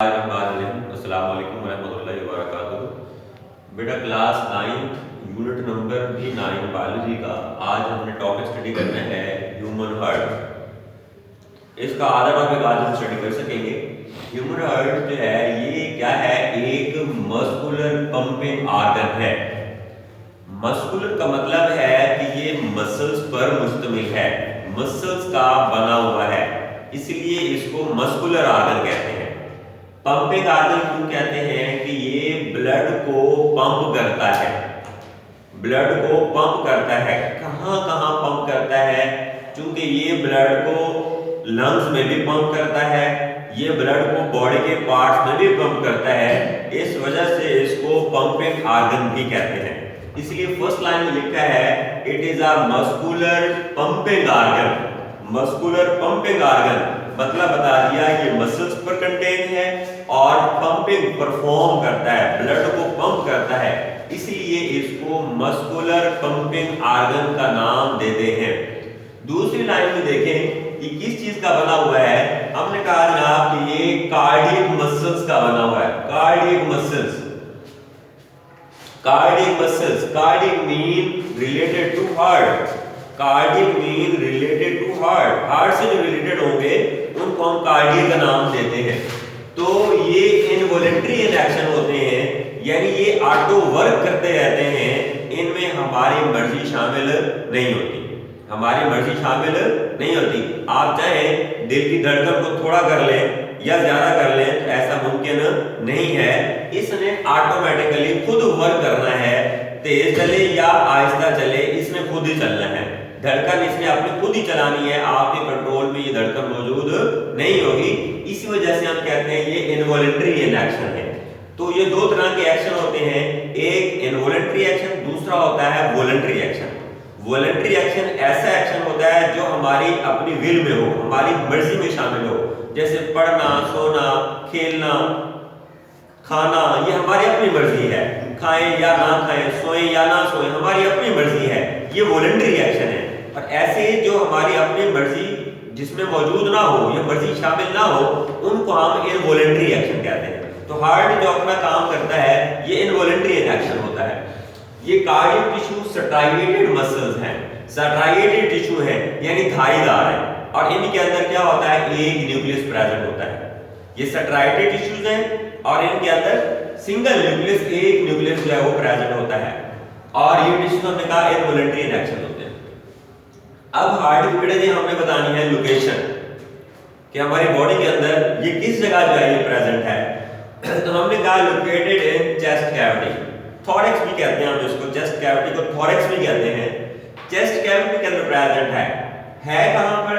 अस्सलाम वालेकुम रहमतुल्लाहि व बरकातुहू। बेटा क्लास 9 यूनिट नंबर भी 9 बायोलॉजी का आज हमने टॉपिक स्टडी करना है ह्यूमन हार्ट। इसका आधा टॉपिक आज हम स्टडी कर सकेंगे। ह्यूमन हार्ट जो है ये क्या है, एक मस्कुलर पंपिंग ऑर्गन है। मस्कुलर का मतलब है कि ये मसल्स पर मुश्तमिल है, मसल्स का बना हुआ है, इसलिए इसको मस्कुलर ऑर्गन कहते हैं। पंपिंग ऑर्गन क्यों कहते हैं कि ये ब्लड को पंप करता है, ब्लड को पंप करता है। कहां कहां पंप करता है? क्योंकि ये ब्लड को लंग्स में भी पंप करता है, ये ब्लड को बॉडी के पार्ट्स में भी पंप करता है, इस वजह से इसको पंपिंग ऑर्गन भी कहते हैं। इसलिए फर्स्ट लाइन में लिखा है it is a muscular pumping organ. Muscular pumping organ मतलब बता दिया ये मसल्स पर कंटेन है और पंपिंग परफॉर्म करता है, ब्लड को पंप करता है, इसलिए इसको मस्कुलर पंपिंग ऑर्गन का नाम देते हैं। दूसरी लाइन में देखें ये किस चीज का बना हुआ है। हमने कहा जनाब कि ये कार्डियक मसल्स का बना हुआ है। Cardiac muscles, cardiac muscles, cardiac mean related to heart, cardiac mean related to heart, heart से जो रिलेटेड होंगे उनको हम कार्डियक का नाम देते हैं। तो ये इनवॉलंटरी एक्शन होते हैं, यानी ये ऑटो वर्क करते रहते हैं, इनमें हमारी मर्जी शामिल नहीं होती, हमारी मर्जी शामिल नहीं होती। आप चाहें दिल की धड़कन को थोड़ा कर लें या ज्यादा कर लें तो ऐसा मुमकिन नहीं है, इसने ऑटोमेटिकली खुद वर्क करना है, तेज चले या आहिस्ता चले इसने खुद ही चलना है। धड़कन इसने अपनी खुद ही चलानी है, आपके कंट्रोल में ये धड़कन मौजूद नहीं होगी। इसी वजह से हम कहते हैं ये इनवॉलंटरी एक्शन है। तो ये दो तरह के एक्शन होते हैं, एक इनवॉलंटरी एक्शन, दूसरा होता है वॉलंटरी एक्शन। वॉलंटरी एक्शन ऐसा एक्शन होता है जो हमारी अपनी विल में हो, हमारी मर्जी में शामिल हो, जैसे पढ़ना, सोना, खेलना, खाना, ये हमारी अपनी मर्जी है, खाएं या ना खाएं, सोएं या ना सोएं, हमारी अपनी मर्जी है, ये वॉलंटरी एक्शन है। और ऐसे जो हमारी अपनी मर्जी जिसमें मौजूद ना हो या मर्जी शामिल ना हो उनको हम इनवॉलंटरी एक्शन कहते हैं। तो हार्ट जो अपना काम करता है ये इनवॉलंटरी एक्शन होता है। ये कार्डियक टिश्यू स्ट्राइएटेड मसल्स हैं, स्ट्राइएटेड टिश्यू है यानी धारीदार है, और इनके अंदर क्या होता है, एक न्यूक्लियस प्रेजेंट होता है। ये स्ट्राइएटेड टिश्यूज हैं और इनके अंदर सिंगल न्यूक्लियस, एक न्यूक्लियस जो है वो प्रेजेंट होता है, और ये टिश्यू हमने कहा इनवॉलंटरी एक्शन होते हैं। अब हार्ट की बेटे हमने बतानी है लोकेशन कि हमारी बॉडी के अंदर ये किस जगह जो है ये प्रेजेंट है। तो हमने कहा located in chest cavity, thorax भी कहते हैं हम इसको, चेस्ट कैविटी को थोरैक्स भी कहते हैं। चेस्ट कैविटी के अंदर प्रेजेंट है कहां पर,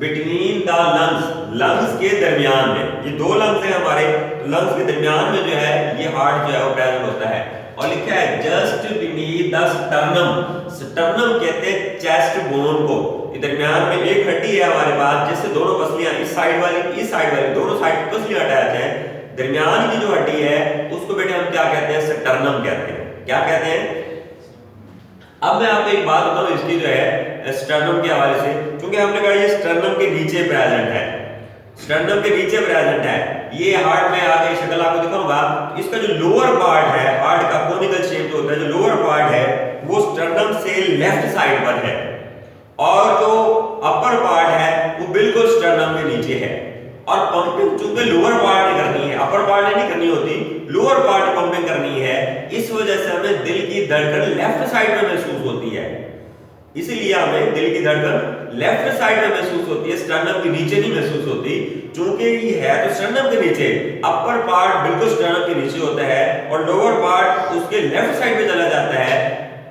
बिटवीन द लंग्स, लंग्स के दरमियान में, ये दो लंग्स हैं हमारे, लंग्स के दरमियान में जो है ये हार्ट जो है वो प्रेजेंट होता है। और लिखा है just beneath the sternum, sternum कहते हैं चेस्ट बोन को। ये दरमियान में एक हड्डी है हमारे पास जिससे दोनों पसलियां, इस साइड वाली इस साइड वाली, दोनों साइड की पसलियां अटैच हैं। दरमियान की जो हड्डी है उसको बेटे हम क्या कहते हैं, स्टर्नम कहते हैं। क्या कहते हैं? अब मैं आपको एक बात बताऊं इसकी जो है स्टर्नम के हवाले से, क्योंकि हमने कहा ये स्टर्नम के नीचे प्रेजेंट है, स्टर्नम के नीचे प्रेजेंट है। ये हार्ट में आगे शक्ल आपको दिखाऊंगा, इसका जो लोअर पार्ट है हार्ट का, कोनिकल शेप जो होता है, जो लोअर पार्ट है वो स्टर्नम से लेफ्ट साइड पर है, और जो अपर पार्ट है वो बिल्कुल स्टर्नम के नीचे है। और पंपिंग चूंकि लोअर पार्ट ने करनी है, अपर पार्ट ने नहीं करनी होती, लोअर पार्ट पंपिंग करनी है, इस वजह से हमें दिल की धड़कन लेफ्ट साइड में महसूस होती है, इसीलिए हमें दिल की धड़कन लेफ्ट साइड में महसूस होती है, स्टर्नम के नीचे नहीं महसूस होती। चूंकि ये है तो स्टर्नम के नीचे, अपर पार्ट बिल्कुल स्टर्नम के नीचे होता है और लोअर पार्ट उसके लेफ्ट साइड में चला जाता है,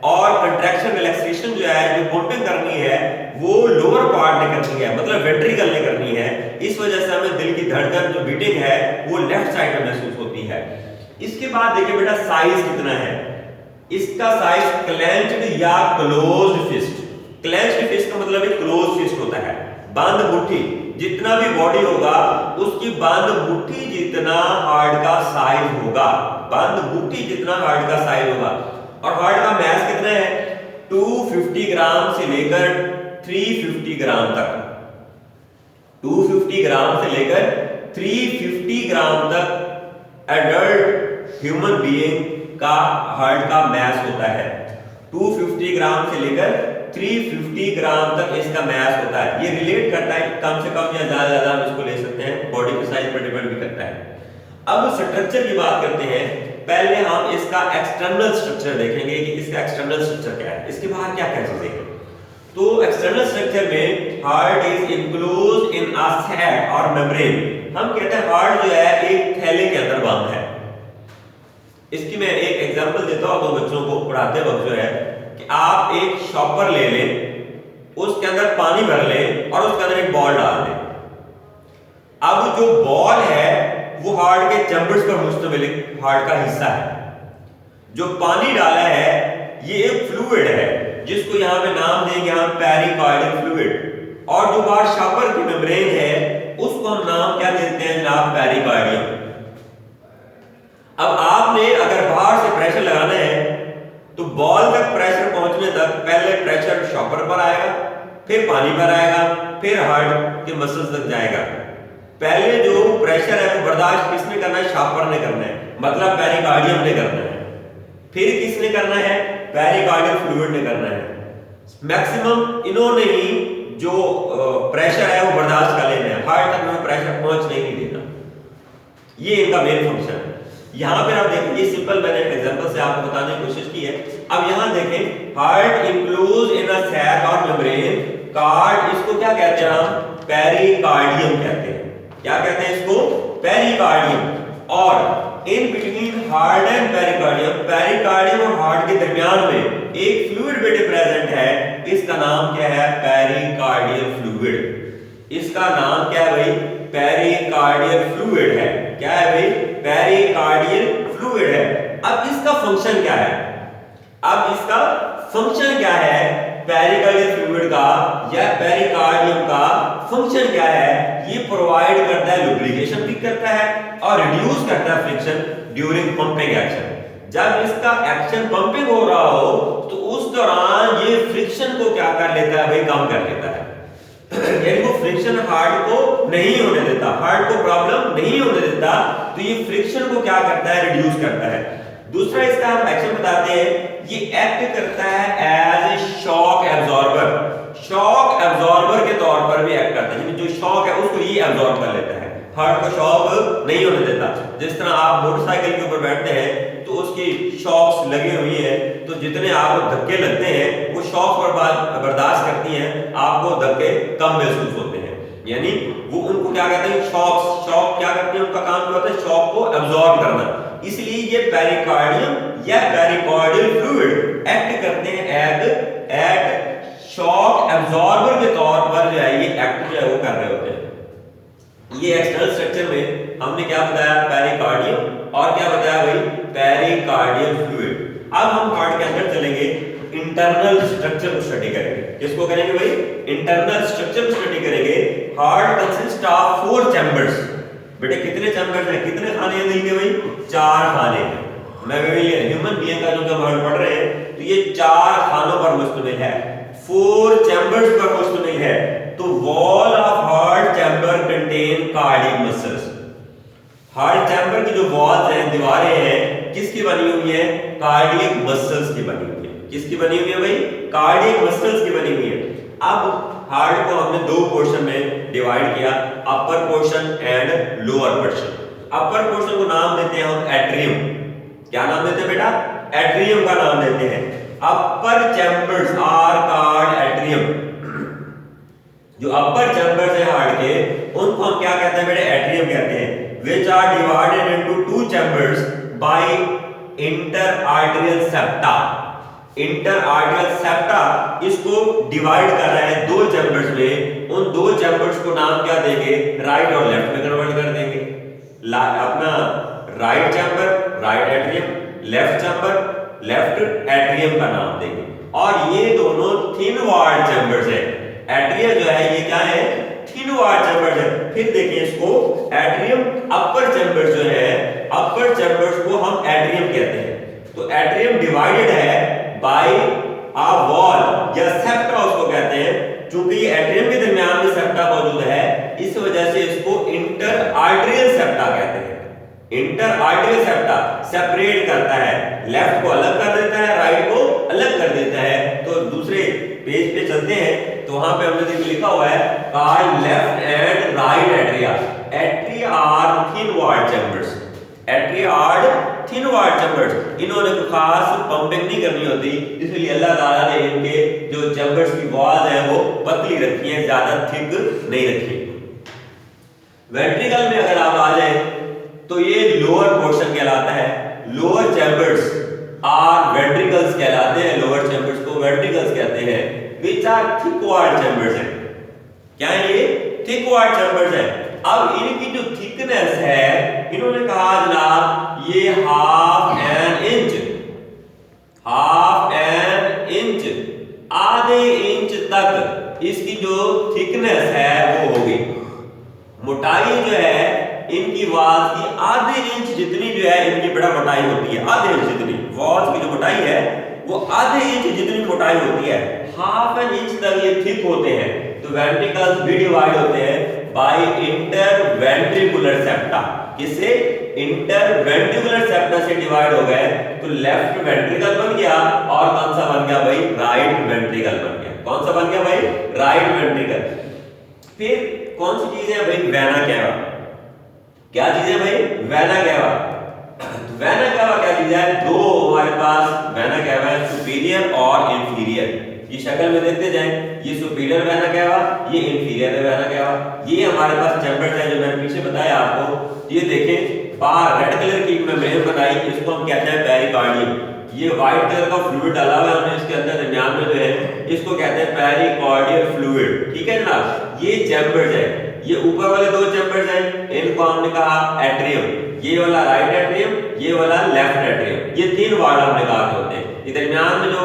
और कंट्रैक्शन रिलैक्सेशन जो है, जो पंपिंग करनी है वो लोअर पार्ट ने करनी है, मतलब वेंट्रिकल ने करनी है। इस वजह से हमें दिल की धड़कन जो बीटिंग है वो लेफ्ट साइड में महसूस होती है। इसके बाद देखिए बेटा साइज कितना है, इसका साइज क्लेंच्ड या क्लोज्ड फिस्ट, क्लेंच्ड फिस्ट का मतलब क्लोज फिस्ट होता है, बंद मुट्ठी, जितना भी बॉडी होगा उसकी बंद मुट्ठी जितना हार्ट का साइज होगा, बंद मुट्ठी जितना हार्ट का साइज होगा। और हार्ट का मास कितना है, 250 ग्राम से लेकर 350 ग्राम तक, 250 ग्राम से लेकर 350 ग्राम तक एडल्ट ह्यूमन बीइंग का हार्ट का मैस होता है। 250 ग्राम से लेकर 350 ग्राम तक इसका मैस होता है। ये रिलेट करता है, कम से कम या ज्यादा हम इसको ले सकते हैं, बॉडी के साइज पर डिपेंड भी करता है। अब स्ट्रक्चर की बात करते हैं। पहले हम इसका एक्सटर्नल स्ट्रक्चर देखेंगे कि इसका एक्सटर्नल स्ट्रक्चर क्या है, इसके बाहर क्या क्या चीजें हैं। तो एक्सटर्नल स्ट्रक्चर में heart is enclosed in a sac और मेम्ब्रेन। हम कहते हैं हार्ट जो है एक थैले के अंदर बंद है। इसकी मैं एक एग्जांपल देता हूं तो बच्चों को पढ़ाते वक्त जो है कि आप एक शॉपर ले लें, उसके अंदर पानी भर लें और उसके अंदर एक बॉल डाल दें। अब जो बॉल है वो हार्ट के चैम्बर्स पर मुश्तमिल हार्ट का हिस्सा है। जो पानी डाला है ये एक फ्लूइड है जिसको यहां पे नाम देंगे हम पेरिकार्डियल फ्लूइड, और जो बाहर शॉपर की मेम्ब्रेन है उसको हम नाम क्या देते हैं जनाब, पेरिकार्डियम। अब आपने अगर बाहर से प्रेशर लगाना है तो बॉल तक प्रेशर पहुंचने तक पहले प्रेशर शॉपर पर आएगा, फिर पानी पर आएगा, फिर हार्ट के मसल्स तक जाएगा। पहले जो प्रेशर है वो बर्दाश्त किसने करना है, शॉपर ने करना है, मतलब पेरिकार्डियम ने करना है। फिर किसने करना है, पेरिकार्डियल फ्लूइड ने करना है। मैक्सिमम इन्होंने ही जो प्रेशर है वो बर्दाश्त कर लेना है, हार्ट तक में प्रेशर पहुंचने ही नहीं देना। ये इनका मेन फंक्शन है। यहां पर आप देखें, ये सिंपल मैंने एग्जांपल से आपको बताने की कोशिश की है। अब यहां देखें, heart enclose in a sac और मेम्ब्रेन, कार्ड इसको क्या कहते हैं हम, पेरिकार्डियम कहते हैं। क्या कहते हैं इसको, पेरिकार्डियम। और in between heart and pericardium, pericardium और हार्ट के दरमियान में एक फ्लूइड बेटे प्रेजेंट है, इसका नाम क्या है, पेरिकार्डियल फ्लूइड। इसका नाम क्या है भाई, पेरिकार्डियल फ्लूइड है। क्या है भाई, पेरिकार्डियल फ्लूइड है। अब इसका फंक्शन क्या है, अब इसका फंक्शन क्या है, पेरिकार्डियल फ्लूइड का या पेरिकार्डियम का फंक्शन क्या है, ये प्रोवाइड करता है लुब्रिकेशन भी करता है और रिड्यूस करता है फ्रिक्शन ड्यूरिंग पंपिंग एक्शन। जब इसका एक्शन पंपिंग हो रहा हो तो उस दौरान ये फ्रिक्शन को क्या कर लेता है भाई, कम कर लेता है। यानी वो फ्रिक्शन हार्ट को नहीं होने देता, हार्ट को प्रॉब्लम नहीं होने देता, तो ये फ्रिक्शन को क्या करता है, रिड्यूस करता है। दूसरा इसका हम एक्शन बताते हैं, ये एक्ट करता है as a shock absorber. Shock absorber के तौर पर भी एक्ट करता है, जो शॉक है उसको ये एब्जॉर्ब कर लेता है, हार्ट को शॉक नहीं होने देता। जिस तरह आप मोटरसाइकिल के ऊपर बैठते हैं तो उसकी शॉक्स लगी हुई है, तो जितने आपको धक्के लगते हैं वो शॉक बर्दाश्त करती हैं, आपको धक्के कम महसूस होते हैं। यानी वो उनको क्या कहते हैं, शॉक क्या करते हैं, उनका काम क्या होता है, शॉक को एब्जॉर्ब करना। इसलिए ये पेरिकार्डियम या पेरिकार्डियल फ्लूइड एक्ट करते हैं एट शॉक एब्जॉर्बर के तौर पर जो है ये एक्ट जो है वो कर रहे होते हैं। ये एक्सटर्नल स्ट्रक्चर में हमने क्या बताया, पेरिकार्डियम, और क्या बताया भाई, पेरिकार्डियल फ्लूइड। अब हम हार्ट के अंदर चलेंगे, इंटरनल स्ट्रक्चर को स्टडी करेंगे। किसको करेंगे भाई, इंटरनल स्ट्रक्चर को स्टडी करेंगे। Heart consist of 4 chambers. बेटे कितने चैम्बर्स हैं, कितने खाने हैं दिल के भाई, 4 खाने हैं। मैं ह्यूमन बीइंग का जो हम पढ़ रहे हैं तो ये 4 खानों पर मुश्तमिल है, 4 चैम्बर्स पर मुश्तमिल है। तो wall of heart chamber contain cardiac muscles. Heart chamber की जो वॉल्स हैं, दीवारें हैं, किसकी बनी हुई है, कार्डियक मसल्स की बनी हुई है। किसकी बनी हुई है भाई, कार्डियक मसल्स की बनी हुई है। अब हार्ट को हमने 2 पोर्शन में डिवाइड किया, upper portion and lower portion. Upper portion को नाम देते हैं हम एट्रियम। क्या नाम देते हैं बेटा, एट्रियम का नाम देते हैं। अपर चैम्बर्स आर कॉल्ड एट्रियम। जो अपर चैम्बर्स है हार्ट के, उनको हम क्या कहते हैं बेटे, एट्रियम कहते हैं। which are divided into 2 chambers by interarterial septa। Interatrial septa इसको डिवाइड कर रहा है 2 चैम्बर्स में। उन 2 चैम्बर्स को नाम क्या देंगे, राइट और लेफ्ट में कन्वर्ट कर देंगे। अपना right chamber right atrium, left chamber left atrium का नाम देंगे। और ये दोनों थिन वॉल्ड चैम्बर्स है। एट्रियम जो है ये क्या है, थिन वॉल्ड चैम्बर्स है। फिर देखिए इसको एट्रियम, अपर चैम्बर जो है, अपर चैम्बर्स को हम एट्रियम कहते हैं। तो एट्रियम डिवाइडेड है बाय अ वॉल या सेप्टा उसको कहते हैं, चूंकि ये एट्रियम के दरमियान में सेप्टा मौजूद है, इस वजह से इसको इंटर आर्टरियल सेप्टा कहते हैं। इंटर आर्टरियल सेप्टा सेपरेट करता है, लेफ्ट को अलग कर देता है, राइट को अलग कर देता है। तो दूसरे पेज पे चलते हैं तो वहां पे हमने देखिए लिखा हुआ है कार्ड left and right atria. Atria are thin wall chambers, atria are thin wall chambers. इन्होंने कोई खास पंपिंग नहीं करनी होती, इसलिए अल्लाह ताला ने इनके जो चैम्बर्स की वॉल्स हैं वो पतली रखी हैं, ज्यादा थिक नहीं रखी। वेंट्रिकल में अगर आप आ जाए तो ये लोअर पोर्शन कहलाता है। लोअर चैम्बर्स आर वेंट्रिकल्स कहलाते हैं, लोअर चैम्बर्स को वेंट्रिकल्स कहते हैं, which are thick wall chambers हैं। क्या है ये? थिक वॉल चैम्बर्स है। अब इनकी जो थिकनेस है, इन्होंने कहा जनाब ये हाफ एन इंच आधे इंच तक इसकी जो थिकनेस है वो होगी। मोटाई जो है इनकी वॉल्स की आधे इंच जितनी जो है इनकी बड़ा मोटाई होती है, आधे इंच जितनी वॉल्स की जो मोटाई है वो आधे इंच जितनी मोटाई होती है। हाफ एन इंच तक ये थिक होते हैं। तो वेंट्रिकल्स भी डिवाइड होते हैं बाय इंटरवेंट्रिकुलर सेप्टा। किससे? इंटरवेंट्रिकुलर सेप्टा से डिवाइड हो गए। तो लेफ्ट वेंट्रिकल बन गया और कौन सा बन गया भाई? राइट वेंट्रिकल बन गया। कौन सा बन गया भाई? Right ventricle. फिर कौन सी चीज है भाई? Vena cava. क्या चीज है भाई? Vena cava. वेना कैवा क्या चीज है? दो हमारे पास वेना कैवा है, सुपीरियर और इंफीरियर। ये शक्ल में देखते जाएं, ये सुपीरियर वेना कैवा, ये इंफीरियर वेना कैवा। ये हमारे पास चैम्बर्स है जो मैंने पीछे बताया आपको। ये देखें बाहर रेड कलर की मेम्ब्रेन बनाई, इसको हम कहते हैं पेरिकार्डियम। ये व्हाइट कलर का फ्लूइड डाला हुआ है हमने इसके अंदर दरमियान में जो है, इसको कहते हैं पेरिकार्डियल फ्लूइड। ठीक है जनाब, ये चैम्बर्स है। ये ऊपर वाले दो चैम्बर्स हैं, इनको हमने कहा एट्रियम। ये वाला राइट एट्रियम, ये वाला लेफ्ट एट्रियम। ये तीन वार्ड हमने कहा होते हैं। ये दरमियान में जो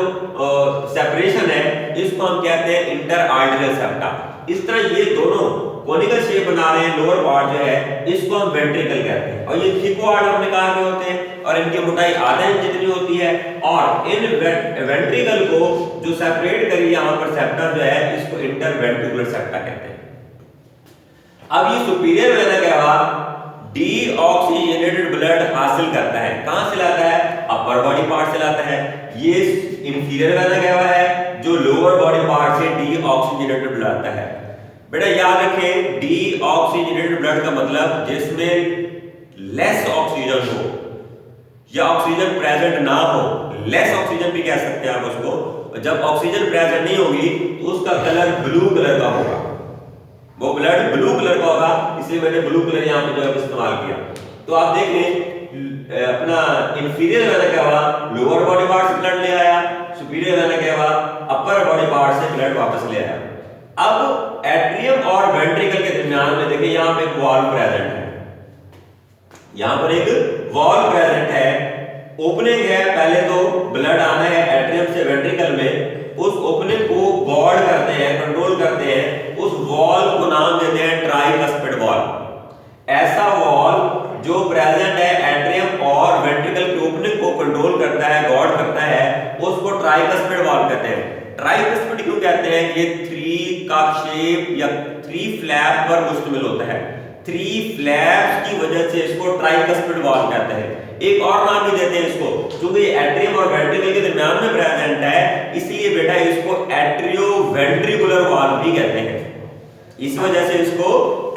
सेपरेशन है इसको हम कहते हैं इंटर आर्टरियल सेप्टा। इस तरह ये दोनों कोनिकल शेप बना रहे हैं। लोअर पार्ट जो है इसको हम वेंट्रिकल कहते हैं, और ये थिक वार्ड हमने कहा के होते हैं और इनकी मोटाई आधे इंच जितनी होती है। और इन वेंट्रिकल को जो सेपरेट करी यहां पर सेप्टा जो है, इसको इंटरवेंट्रिकुलर सेप्टा कहते हैं। अब ये superior vena cava deoxygenated blood हासिल करता है। कहां से लाता है? अपर बॉडी पार्ट से लाता है। ये इंफीरियर वेना कैवा है जो लोअर बॉडी पार्ट से डीऑक्सीजनेटेड ब्लड आता है। बेटा याद रखें, डीऑक्सीजनेटेड ब्लड का मतलब जिसमें लेस ऑक्सीजन हो या ऑक्सीजन प्रेजेंट ना हो। लेस ऑक्सीजन भी कह सकते हैं आप उसको। जब ऑक्सीजन प्रेजेंट नहीं होगी तो उसका कलर ब्लू कलर का होगा, वो ब्लड ब्लू कलर का होगा, इसलिए मैंने ब्लू कलर यहां पे जो है इस्तेमाल किया। तो आप देख लें अपना inferior vena cava lower body part से ब्लड ले आया, superior vena cava upper body part से ब्लड वापस ले आया। अब एट्रियम और वेंट्रिकल के दरमियान में देखिए यहां पे एक वॉल्व प्रेजेंट है, यहां पर एक वॉल्व प्रेजेंट है। ओपनिंग है, पहले तो ब्लड आना है एट्रियम से वेंट्रिकल में, उस ओपनिंग को गार्ड करते हैं, कंट्रोल करते हैं। उस वॉल्व को नाम देते हैं ट्राइकस्पिड वॉल्व। ऐसा वॉल्व जो प्रेजेंट है एट्रियम और वेंट्रिकल की ओपनिंग को कंट्रोल करता है, गार्ड करता है, उसको ट्राइकस्पिड वॉल्व कहते हैं। ट्राइकस्पिड क्यों कहते हैं? ये थ्री का शेप या थ्री फ्लैप पर मुश्तमिल होता है। थ्री फ्लैप्स की वजह से इसको ट्राइकस्पिड वॉल्व कहते हैं। एक और नाम भी देते हैं इसको, क्योंकि एट्रियम और वेंट्रिकल के दरमियान में प्रेजेंट है, इसलिए बेटा इसको एट्रियोवेंट्रिकुलर वॉल्व भी कहते हैं। इस वजह से इसको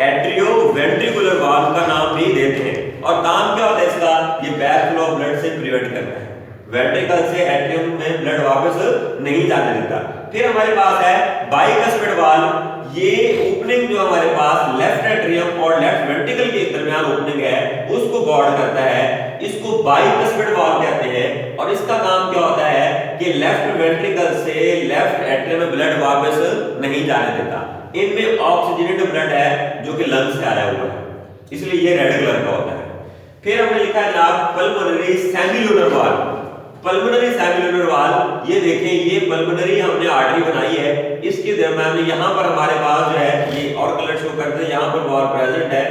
एट्रियोवेंट्रिकुलर वॉल्व का नाम भी देते हैं। और काम क्या होता है इसका? ये बैक फ्लो ऑफ ब्लड से प्रिवेंट करता है, वेंट्रिकल से एट्रियम में ब्लड वापस नहीं जाने देता। फिर हमारे पास है बाइकस्पिड वॉल्व। ये ओपनिंग जो हमारे पास लेफ्ट एट्रियम और लेफ्ट वेंट्रिकल के दरमियान ओपनिंग है उसको गार्ड करता है, इसको बाइकस्पिड वॉल्व कहते हैं। और इसका काम क्या होता है कि लेफ्ट वेंट्रिकल से लेफ्ट एट्रियम में ब्लड वापस नहीं जाने देता। इनमें ऑक्सीजनेटेड ब्लड है जो कि लंग्स से आया हुआ है, इसलिए ये रेड कलर का होता है। फिर हमने लिखा है जनाब pulmonary semilunar valve. Pulmonary semilunar valve, ये देखें ये पल्मोनरी हमने आर्टरी बनाई है, इसके दरमियान में यहां पर हमारे पास जो है ये और कलर शो करते हैं, यहां पर वॉल्व प्रेजेंट है।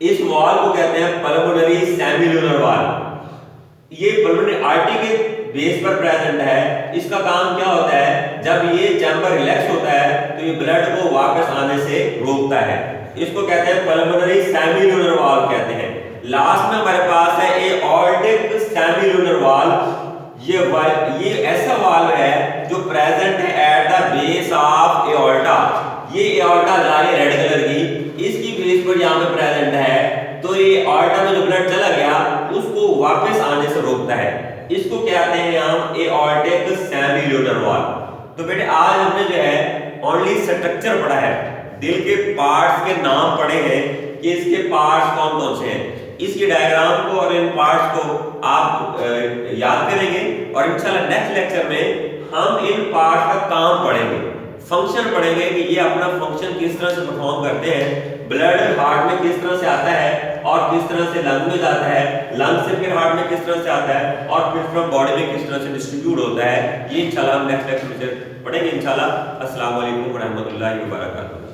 इस वॉल्व को कहते हैं पल्मोनरी सेमिलुनर वॉल्व। ये पल्मोनरी आर्टरी के बेस पर प्रेजेंट है। इसका काम क्या होता है, जब ये चैम्बर रिलैक्स होता है तो ये ब्लड को वापस आने से रोकता है। इसको कहते हैं पल्मोनरी सेमील्यूनर वाल्व कहते हैं। लास्ट में हमारे पास है एओर्टिक सेमील्यूनर वाल्व। ये ऐसा वाल्व है जो प्रेजेंट है at the base of aorta. ये एओर्टा जा रही है रेड कलर की, इसकी बेस पर यहाँ पे प्रेजेंट है, तो ये एओर्टा में जो ब्लड चला गया उसको वापस आने से रोकता है। इसको कहते हैं हम एओर्टिक सेमील्यूनर वाल्व। तो बेटे आज हमने जो है ओनली स्ट्रक्चर पढ़ा है, दिल के पार्ट्स के नाम पढ़े हैं कि इसके पार्ट्स कौन कौन से हैं। इसके डायग्राम को और इन पार्ट्स को आप याद करेंगे और इंशाल्लाह नेक्स्ट लेक्चर में हम इन पार्ट्स का काम पढ़ेंगे, फंक्शन पढ़ेंगे कि ये अपना फंक्शन किस तरह से परफॉर्म करते हैं, ब्लड हार्ट में किस तरह से आता है और किस तरह से लंग में जाता है, लंग से फिर हार्ट में किस तरह से आता है और फिर फ्रॉम बॉडी में किस तरह से डिस्ट्रीब्यूट होता है। ये इंशाल्लाह हम नेक्स्ट लेक्चर में पढ़ेंगे इंशाल्लाह। अस्सलाम वालेकुम व रहमतुल्लाहि व बरकातहू।